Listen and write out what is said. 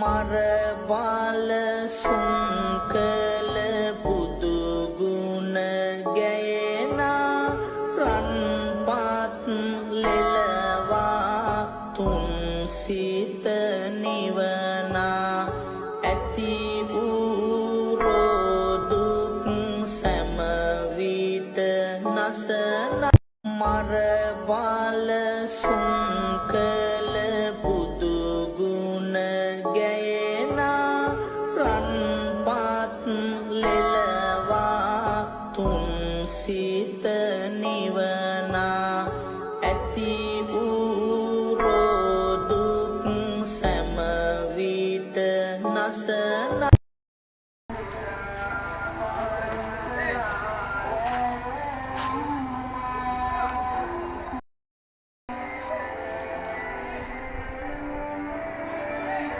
මර බාල සුංකල බුදු ගුණ ගැයනා රන්පත් ලෙලවා තුන් සිත නිවනා ඇති වූ රෝදුක් සැම විට නසන මර බාල සුංකල බුදු ගුණ ගැය